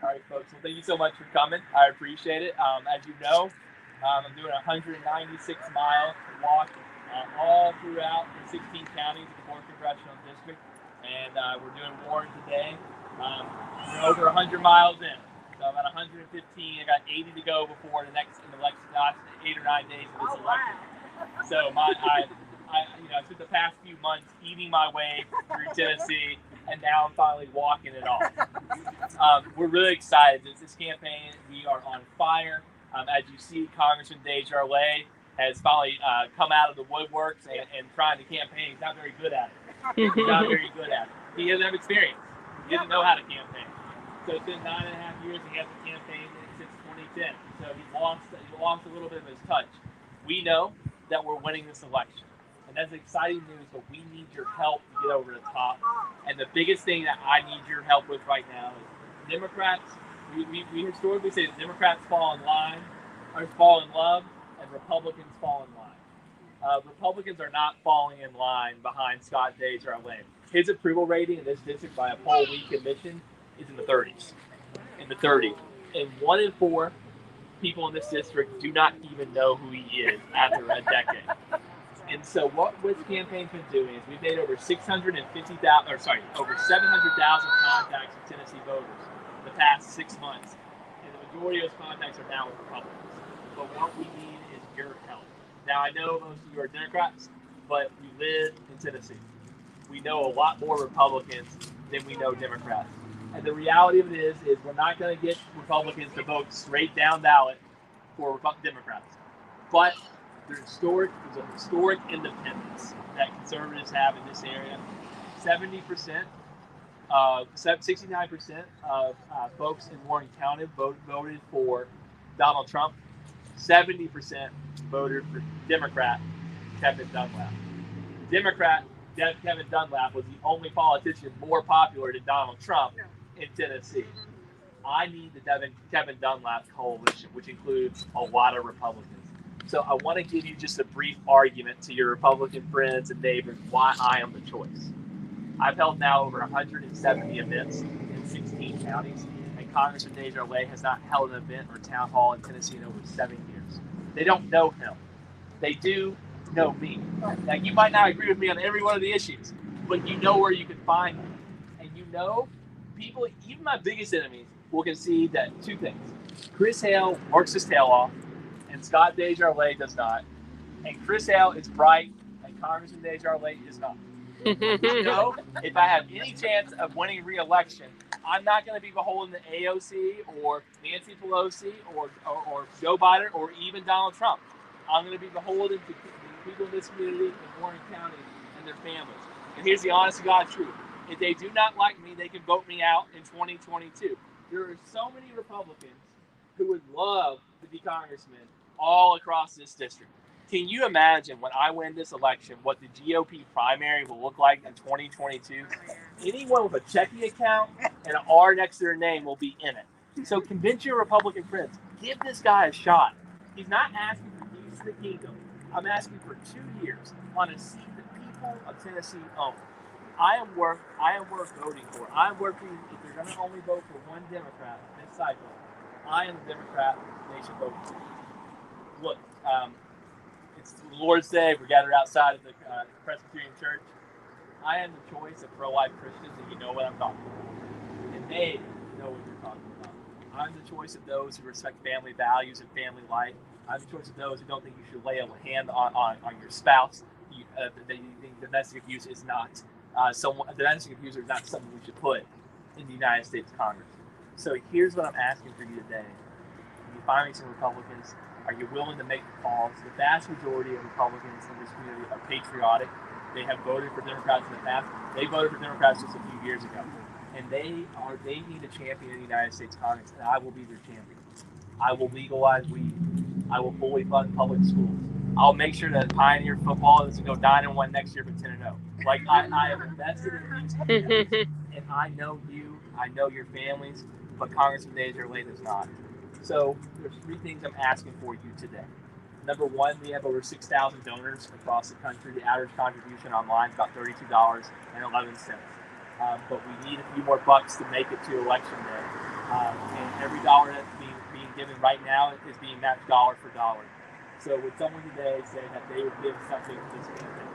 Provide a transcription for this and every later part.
All right, folks. Well, thank you so much for coming. I appreciate it. As you know, I'm doing a 196-mile walk all throughout the 16 counties of the 4th Congressional District, and we're doing Warren today. We're over 100 miles in, so I'm at 115. I got 80 to go before the last 8 or 9 days of this election. So I spent the past few months eating my way through Tennessee, and now I'm finally walking it off. We're really excited. This campaign, we are on fire. As you see, Congressman DesJarlais has finally come out of the woodworks and trying to campaign. He's not very good at it. He's not very good at it. He doesn't have experience. He doesn't know how to campaign. So it's been 9.5 years he hasn't campaigned since 2010. So he lost a little bit of his touch. We know that we're winning this election. And that's exciting news, but we need your help to get over the top. And the biggest thing that I need your help with right now is Democrats. We historically say that Democrats fall in love, and Republicans fall in line. Republicans are not falling in line behind Scott DesJarlais. His approval rating in this district by a poll we commissioned is in the 30s. And 1 in 4 people in this district do not even know who he is after a decade. And so what this campaign's been doing is we've made over 700,000 contacts with Tennessee voters in the past 6 months. And the majority of those contacts are now with Republicans. But what we need is your help. Now, I know most of you are Democrats, but we live in Tennessee. We know a lot more Republicans than we know Democrats. And the reality of it is we're not going to get Republicans to vote straight down ballot for Democrats. But there's a historic independence that conservatives have in this area. 69% of folks in Warren County voted for Donald Trump. 70% voted for Democrat Kevin Dunlap. Democrat Kevin Dunlap was the only politician more popular than Donald Trump in Tennessee. I need the Kevin Dunlap coalition, which includes a lot of Republicans. So I want to give you just a brief argument to your Republican friends and neighbors why I am the choice. I've held now over 170 events in 16 counties, and Congressman DesJarlais has not held an event or town hall in Tennessee in over 7 years. They don't know him. They do know me. Now, you might not agree with me on every one of the issues, but you know where you can find me. And you know, people, even my biggest enemies, will concede that 2 things. Chris Hale works his tail off, and Scott DesJarlais does not. And Chris Hale is bright, and Congressman DesJarlais is not. You know, if I have any chance of winning re-election, I'm not going to be beholden to AOC or Nancy Pelosi or Joe Biden or even Donald Trump. I'm going to be beholden to the people in this community in Warren County and their families. And here's the honest to God truth. If they do not like me, they can vote me out in 2022. There are so many Republicans who would love to be congressmen all across this district. Can you imagine when I win this election what the GOP primary will look like in 2022? Anyone with a checking account and an R next to their name will be in it. So convince your Republican friends. Give this guy a shot. He's not asking for keys to the kingdom. I'm asking for 2 years on a seat that people of Tennessee own. I am worth voting for. I'm working, if they're going to only vote for one Democrat this cycle, I am the Democrat they should vote for. Look, it's the Lord's Day. We're gathered outside of the Presbyterian Church. I am the choice of pro-life Christians, and you know what I'm talking about. And they know what you're talking about. I'm the choice of those who respect family values and family life. I'm the choice of those who don't think you should lay a hand on your spouse. That you think domestic abuse is not domestic abuse is not something we should put in the United States Congress. So here's what I'm asking for you today. You find me some Republicans. Are you willing to make the calls? The vast majority of Republicans in this community are patriotic. They have voted for Democrats in the past. They voted for Democrats just a few years ago. And they need a champion in the United States Congress, and I will be their champion. I will legalize weed. I will fully fund public schools. I'll make sure that Pioneer football doesn't go 9-1 next year, but 10-0. Like I have invested in these communities, and I know you, I know your families, but Congressman DesJarlais does not. So there's 3 things I'm asking for you today. Number 1, we have over 6,000 donors across the country. The average contribution online is about $32.11. But we need a few more bucks to make it to election day. and right now it is being matched dollar for dollar. So would someone today say that they would give something to this campaign?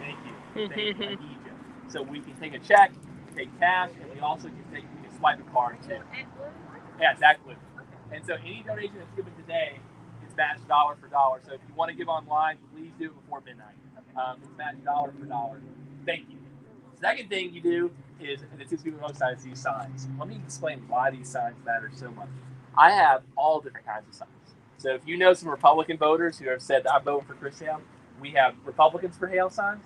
Thank you. Thank you. I need you. So we can take a check, take cash, and we also can swipe a card too. Yeah, exactly. And so any donation that's given today is matched dollar for dollar. So if you want to give online, please do it before midnight. It's matched dollar for dollar. Thank you. Second thing you do is, and it's just people most times, these signs. Let me explain why these signs matter so much. I have all different kinds of signs. So if you know some Republican voters who have said that I'm voting for Chris Hale, we have Republicans for Hale signs.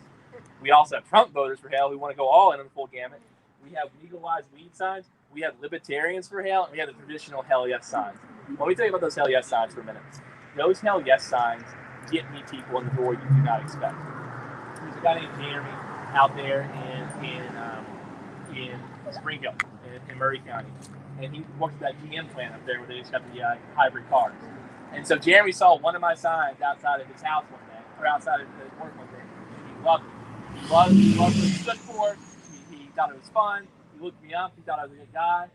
We also have Trump voters for Hale who want to go all in on the full gamut. We have legalized weed signs. We have libertarians for Hale, and we have the traditional Hell Yes signs. Let me tell you about those Hell Yes signs for a minute. Those Hell Yes signs get me people in the door you do not expect. There's a guy named Jeremy out there in Spring Hill, in Murray County, and he works at that GM plant up there where they just got the hybrid cars. And so Jeremy saw one of my signs outside of his house one day, or outside of his work one day, and he loved it. He loved what he stood for. He thought it was fun. He looked me up. He thought I was a good guy.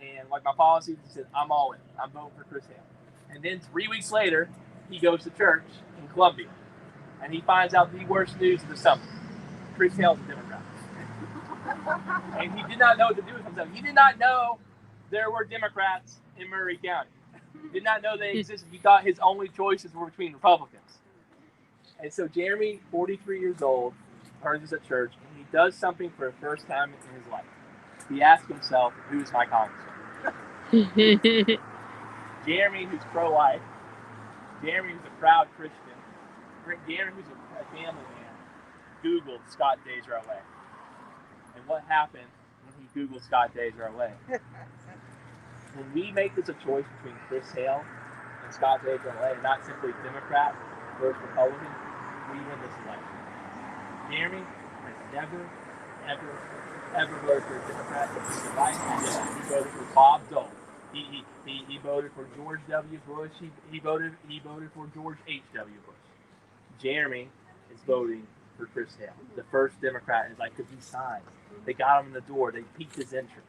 And like my policy, he said, I'm all in. I'm voting for Chris Hale. And then 3 weeks later, he goes to church in Columbia. And he finds out the worst news of the summer. Chris Hale's a Democrat. And he did not know what to do with himself. He did not know there were Democrats in Murray County. He did not know they existed. He thought his only choices were between Republicans. And so Jeremy, 43 years old, heard this at church, and he does something for the first time in his life. He asks himself, who's my congressman? Jeremy, who's pro-life. Jeremy, who's a proud Christian. Jeremy, who's a family man, Googled Scott DesJarlais. And what happened when he Googled Scott DesJarlais? When we make this a choice between Chris Hale and Scott DesJarlais, and not simply Democrat versus Republican, we win this election. Jeremy has never, ever voted for a Democrat. He voted for Bob Dole. He voted for George W. Bush. He voted for George H.W. Bush. Jeremy is voting for Chris Hale, the first Democrat. Is like, these signs, they got him in the door. They piqued his interest.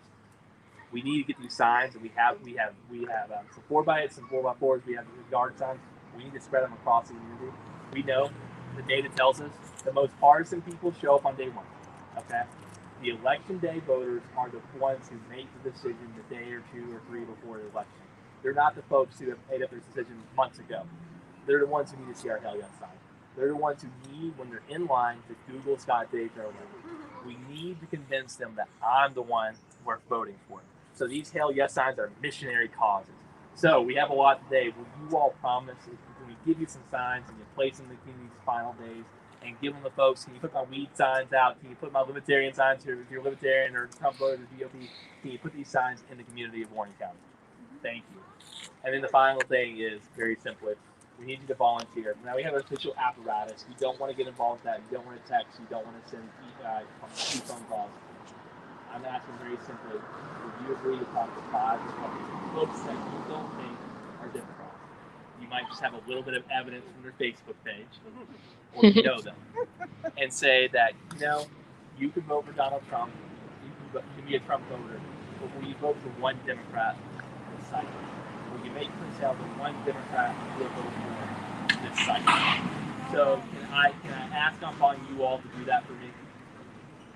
We need to get these signs, and we have some 4x8s, some 4x4s. We have yard signs. We need to spread them across the community. We know the data tells us the most partisan people show up on day one. Okay, the election day voters are the ones who make the decision the day or 2 or 3 before the election. They're not the folks who have made up their decision months ago. They're the ones who need to see our Hell Yes sign. They're the ones who need, when they're in line, to Google Scott DesJarlais. We need to convince them that I'm the one worth voting for. So these Hell Yes signs are missionary causes. So we have a lot today. Will you all promise, when we give you some signs and you place them in these final days, and give them to folks, can you put my weed signs out? Can you put my libertarian signs here? If you're libertarian or Trump voter or GOP, can you put these signs in the community of Warren County? Thank you. And then the final thing is very simple. We need you to volunteer. Now we have an official apparatus. You don't want to get involved with that. You don't want to text. You don't want to send phone calls. I'm asking very simply, would you agree to talk to 5 folks that you don't think are Democrats? You might just have a little bit of evidence from their Facebook page, or you know them, and say that, you can vote for Donald Trump, you can be a Trump voter, but will you vote for one Democrat this cycle? Will you make Chris Hale the one Democrat who will vote for this cycle? So can I ask upon you all to do that for me?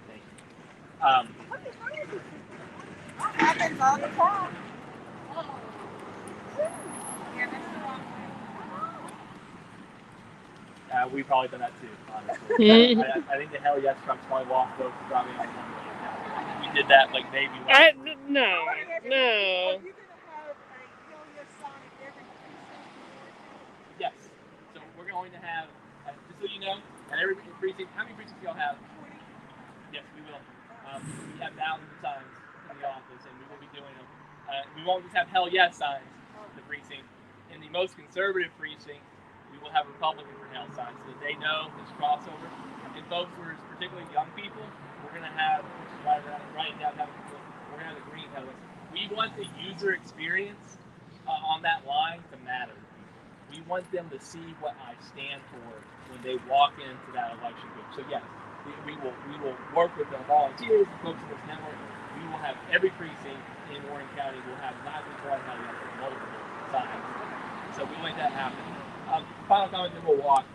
Thank you. That happens all the time. We've probably done that too, honestly. I think the Hell Yes Trump's probably lost votes probably like 1 million. We did that like maybe once. No. Are you going to have a Hell Yes sign in every precinct? Yes. So we're going to have, just so you know, at every precinct, how many precincts do y'all have? 20. Yes, we will. We have thousands of signs in the office, and we will be doing them. We won't just have Hell Yes signs in the precinct. In the most conservative precinct, we will have Republican for Hell signs so that they know this crossover. And folks who are particularly young people, we're going to have, right now, we're going to have the green Hell Yes. We want the user experience on that line to matter. We want them to see what I stand for when they walk into that election booth. So yes, We will work with the volunteers, the folks in this network. We will have every precinct in Warren County will have not just one county, but multiple signs. So we will make that happen. Final comment, then we'll walk.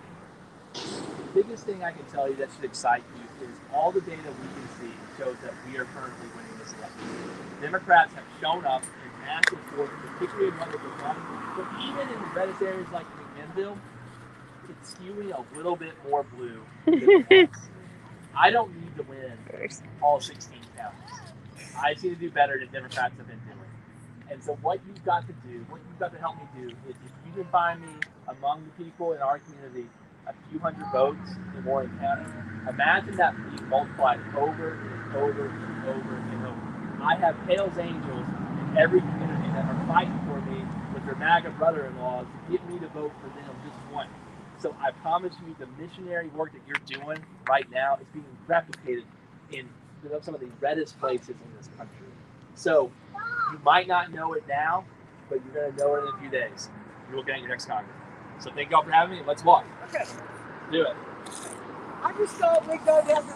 The biggest thing I can tell you that should excite you is all the data we can see shows that we are currently winning this election. Democrats have shown up in massive force, particularly in Rutherford County, but even in the reddest areas like McMinnville, it's skewing a little bit more blue than it was. I don't need to win all 16 counties. I just need to do better than Democrats have been doing. And so what you've got to do, what you've got to help me do, is if you can find me among the people in our community a few hundred votes in Warren County, imagine that being multiplied over and over and over and over. I have Hale's Angels in every community that are fighting for me with their MAGA brother-in-laws to get me to vote for them just once. So I promise you the missionary work that you're doing right now is being replicated in some of the reddest places in this country. So you might not know it now, but you're going to know it in a few days. You're looking at your next Congress. So thank y'all for having me. Let's walk. Okay. Do it. I just thought we'd go down the